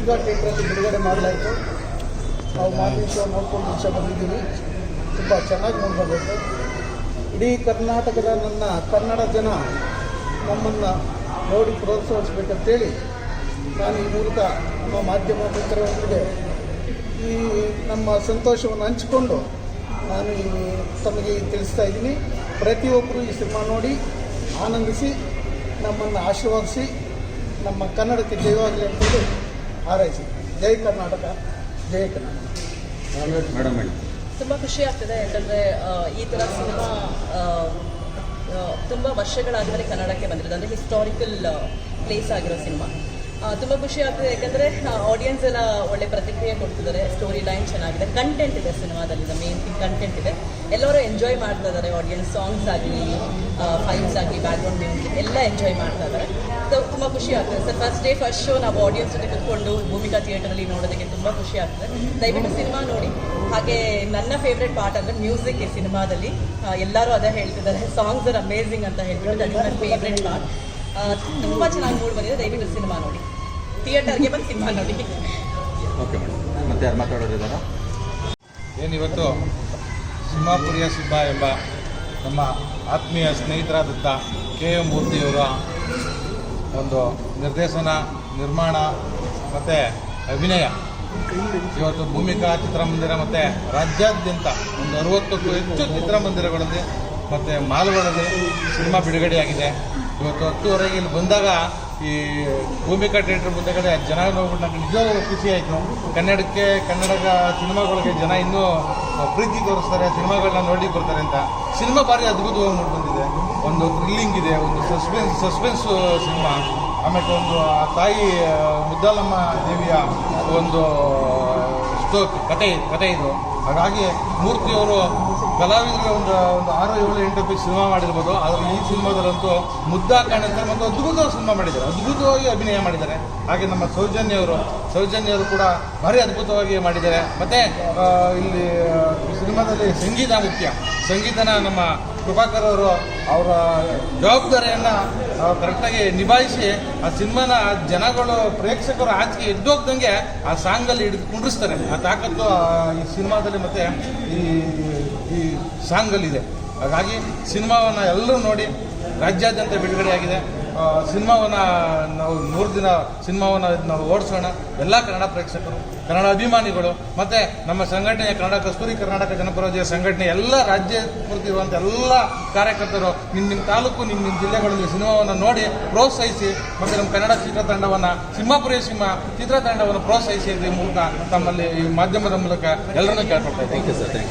ಭೂಮಿಕಾ ಥಿಯೇಟ್ರಲ್ಲಿ ಬಿಡುಗಡೆ ಮಾಡಲಾಯಿತು. ನಾವು ಮಾರ್ನಿಂಗ್ ಶೋ ನೋಡ್ಕೊಂಡು ದಿವಸ ಬಂದಿದ್ದೀವಿ. ತುಂಬ ಚೆನ್ನಾಗಿ ನೋಡ್ಕೋಬೇಕು. ಇಡೀ ಕರ್ನಾಟಕದ ನನ್ನ ಕನ್ನಡ ಜನ ನಮ್ಮನ್ನು ನೋಡಿ ಪ್ರೋತ್ಸಾಹಿಸಬೇಕಂತೇಳಿ ನಾನು ಈ ಮೂಲಕ ನಮ್ಮ ಮಾಧ್ಯಮ ಮಿತ್ರರೊಂದಿಗೆ ಈ ನಮ್ಮ ಸಂತೋಷವನ್ನು ಹಂಚಿಕೊಂಡು ನಾನು ತಮಗೆ ತಿಳಿಸ್ತಾ ಇದ್ದೀನಿ. ಪ್ರತಿಯೊಬ್ಬರು ಈ ಸಿನಿಮಾ ನೋಡಿ ಆನಂದಿಸಿ ನಮ್ಮನ್ನು ಆಶೀರ್ವಾದಿಸಿ ನಮ್ಮ ಕನ್ನಡಕ್ಕೆ ಜಯವಾಗಲಿ ಅಂತೇಳಿ ಹಾರೈಸಿ. ಜೈ ಕರ್ನಾಟಕ, ಜೈ ಕರ್ನಾಟಕ. ಮೇಡಮ್ ತುಂಬ ಖುಷಿ ಆಗ್ತದೆ. ಯಾಕಂದರೆ ಈ ಥರ ಸಿನಿಮಾ ತುಂಬ ವರ್ಷಗಳಾದಮೇಲೆ ಕನ್ನಡಕ್ಕೆ ಬಂದಿರೋದು. ಅಂದರೆ ಹಿಸ್ಟಾರಿಕಲ್ ಪ್ಲೇಸ್ ಆಗಿರೋ ಸಿನಿಮಾ ತುಂಬ ಖುಷಿ ಆಗ್ತದೆ. ಯಾಕಂದರೆ ಆಡಿಯನ್ಸ್ ಎಲ್ಲ ಒಳ್ಳೆ ಪ್ರತಿಕ್ರಿಯೆ ಕೊಡ್ತಿದ್ದಾರೆ. ಸ್ಟೋರಿ ಲೈನ್ ಚೆನ್ನಾಗಿದೆ, ಕಂಟೆಂಟ್ ಇದೆ ಸಿನಿಮಾದಲ್ಲಿ. ಮೇನ್ ಥಿಂಗ್ ಕಂಟೆಂಟ್ ಇದೆ. ಎಲ್ಲರೂ ಎಂಜಾಯ್ ಮಾಡ್ತಾ ಇದ್ದಾರೆ. ಆಡಿಯನ್ಸ್ ಸಾಂಗ್ಸ್ ಆಗಲಿ, ಫೈಟ್ಸ್ ಆಗಲಿ, ಬ್ಯಾಕ್ಗ್ರೌಂಡ್ ಮ್ಯೂಸಿಕ್ ಎಲ್ಲ ಎಂಜಾಯ್ ಮಾಡ್ತಾ ಇದ್ದಾರೆ. ಸೊ ತುಂಬ ಖುಷಿ ಆಗ್ತದೆ sir. First day first show ನಾವು ಆಡಿಯನ್ಸ್ ಜೊತೆ ಕೂತ್ಕೊಂಡು ಭೂಮಿಕಾ ಥಿಯೇಟರಲ್ಲಿ ನೋಡೋದಕ್ಕೆ ತುಂಬ ಖುಷಿ ಆಗ್ತದೆ. ದಯವಿಟ್ಟು ಸಿನಿಮಾ ನೋಡಿ. ಹಾಗೆ ನನ್ನ ಫೇವ್ರೆಟ್ ಪಾರ್ಟ್ ಅಂದರೆ ಮ್ಯೂಸಿಕ್ ಈ ಸಿನಿಮಾದಲ್ಲಿ. ಎಲ್ಲರೂ ಅದೇ ಹೇಳ್ತಿದ್ದಾರೆ, ಸಾಂಗ್ಸ್ ಆರ್ ಅಮೇಝಿಂಗ್ ಅಂತ ಹೇಳ್ಬಿಟ್ಟು. That is my favourite part. ತುಂಬ ಚೆನ್ನಾಗಿ ಮೂಡ್ ಬಂದಿದೆ. ದಯವಿಟ್ಟು ಸಿನಿಮಾ ನೋಡಿ, ಥಿಯೇಟರ್ಗೆ ಬಂದು ಸಿನಿಮಾ ನೋಡಿ. Okay madam. ಮತ್ತೆ ಯಾರು ಮಾತಾಡೋದಿದ್ದಾರಾ? ಏನಿವತ್ತು ಸಿಂಹಾಪುರಿಯ ಸಿಂಹ ಎಂಬ ನಮ್ಮ ಆತ್ಮೀಯ ಸ್ನೇಹಿತರಾದಂಥ KM ಮೂರ್ತಿಯವರ ಒಂದು ನಿರ್ದೇಶನ, ನಿರ್ಮಾಣ ಮತ್ತು ಅಭಿನಯ ಇವತ್ತು ಭೂಮಿಕಾ ಚಿತ್ರಮಂದಿರ ಮತ್ತು ರಾಜ್ಯಾದ್ಯಂತ ಒಂದು 60ಕ್ಕೂ ಹೆಚ್ಚು ಚಿತ್ರಮಂದಿರಗಳಲ್ಲಿ ಮತ್ತು ಮಾಲ್ಗಳಲ್ಲಿ ಸಿನಿಮಾ ಬಿಡುಗಡೆಯಾಗಿದೆ. ಇವತ್ತು 10:30 ಇಲ್ಲಿ ಬಂದಾಗ ಈ ಭೂಮಿಕಾ ಥಿಯೇಟರ್ ಮುಂದೆಗಡೆ ಜನ ನೋಡ್ಬಿಟ್ಟು ನನಗೆ ನಿಜವಾಗ್ಲೂ ಖುಷಿ ಆಯಿತು. ಕನ್ನಡ ಸಿನಿಮಾಗಳಿಗೆ ಜನ ಇನ್ನೂ ಪ್ರೀತಿ ತೋರಿಸ್ತಾರೆ, ಸಿನಿಮಾಗಳನ್ನ ನೋಡಿ ಬರ್ತಾರೆ ಅಂತ. ಸಿನಿಮಾ ಭಾರಿ ಅದ್ಭುತವಾಗಿ ಮೂಡಿ ಬಂದಿದೆ. ಒಂದು ಥ್ರಿಲ್ಲಿಂಗ್ ಇದೆ, ಒಂದು ಸಸ್ಪೆನ್ಸ್ ಸಿನಿಮಾ. ಆಮೇಲೆ ಒಂದು ಆ ತಾಯಿ ಮುದ್ದಾಲಮ್ಮ ದೇವಿಯ ಒಂದು ಕತೆ ಇದು. ಹಾಗಾಗಿ ಮೂರ್ತಿಯವರು ಕಲಾವಿದರಿಗೆ ಒಂದು 6-7-8 ಸಿನಿಮಾ ಮಾಡಿರ್ಬೋದು. ಆದರೆ ಈ ಸಿನಿಮಾದಲ್ಲಂತೂ ಮುದ್ದಾಗಿ ಕಾಣಿಸ್ತಾರೆ ಮತ್ತು ಅದ್ಭುತವಾಗಿ ಸಿನಿಮಾ ಮಾಡಿದ್ದಾರೆ, ಅದ್ಭುತವಾಗಿ ಅಭಿನಯ ಮಾಡಿದ್ದಾರೆ. ಹಾಗೆ ನಮ್ಮ ಸೌಜನ್ಯವರು ಕೂಡ ಭಾರಿ ಅದ್ಭುತವಾಗಿ ಮಾಡಿದ್ದಾರೆ. ಮತ್ತು ಇಲ್ಲಿ ಸಿನಿಮಾದಲ್ಲಿ ಸಂಗೀತ ಮುಖ್ಯ. ಸಂಗೀತನ ನಮ್ಮ ಕೃಪಾಕರ್ ಅವರು ಅವರ ಜವಾಬ್ದಾರಿಯನ್ನು ಕರೆಕ್ಟಾಗಿ ನಿಭಾಯಿಸಿ ಆ ಸಿನಿಮಾನ ಜನಗಳು, ಪ್ರೇಕ್ಷಕರು ಆಚೆಗೆ ಎದ್ದೋಗ್ದಂಗೆ ಆ ಸಾಂಗಲ್ಲಿ ಹಿಡಿದು ಕುಂಡ್ರಿಸ್ತಾರೆ. ಆ ತಾಕತ್ತು ಈ ಸಿನಿಮಾದಲ್ಲಿ ಮತ್ತು ಈ ಸಾಂಗಲ್ಲಿದೆ. ಹಾಗಾಗಿ ಸಿನಿಮಾವನ್ನು ಎಲ್ಲರೂ ನೋಡಿ. ರಾಜ್ಯಾದ್ಯಂತ ಬಿಡುಗಡೆಯಾಗಿದೆ. ಸಿನಿಮಾವನ್ನು ನಾವು 3 ದಿನ ಸಿನಿಮಾವನ್ನು ನಾವು ಓಡಿಸೋಣ. ಎಲ್ಲ ಕನ್ನಡ ಪ್ರೇಕ್ಷಕರು, ಕನ್ನಡ ಅಭಿಮಾನಿಗಳು ಮತ್ತು ನಮ್ಮ ಸಂಘಟನೆ ಕಸ್ತೂರಿ ಕರ್ನಾಟಕ ಜನಪರ ಸಂಘಟನೆ ಎಲ್ಲ ರಾಜ್ಯ ಇರುವಂಥ ಎಲ್ಲ ಕಾರ್ಯಕರ್ತರು ನಿಮ್ಮ ತಾಲೂಕು, ನಿಮ್ಮ ಜಿಲ್ಲೆಗಳಲ್ಲಿ ಸಿನಿಮಾವನ್ನು ನೋಡಿ ಪ್ರೋತ್ಸಾಹಿಸಿ. ಮತ್ತು ನಮ್ಮ ಕನ್ನಡ ಚಿತ್ರತಂಡವನ್ನು, ಸಿಂಹಾಪುರಿಯ ಸಿಂಹ ಚಿತ್ರತಂಡವನ್ನು ಪ್ರೋತ್ಸಾಹಿಸಿ ಮೂಲಕ ತಮ್ಮಲ್ಲಿ ಈ ಮಾಧ್ಯಮದ ಮೂಲಕ ಎಲ್ಲರನ್ನೂ ಕೇಳ್ಕೊಳ್ತಾ ಇದ್ದೀನಿ. Thank you sir.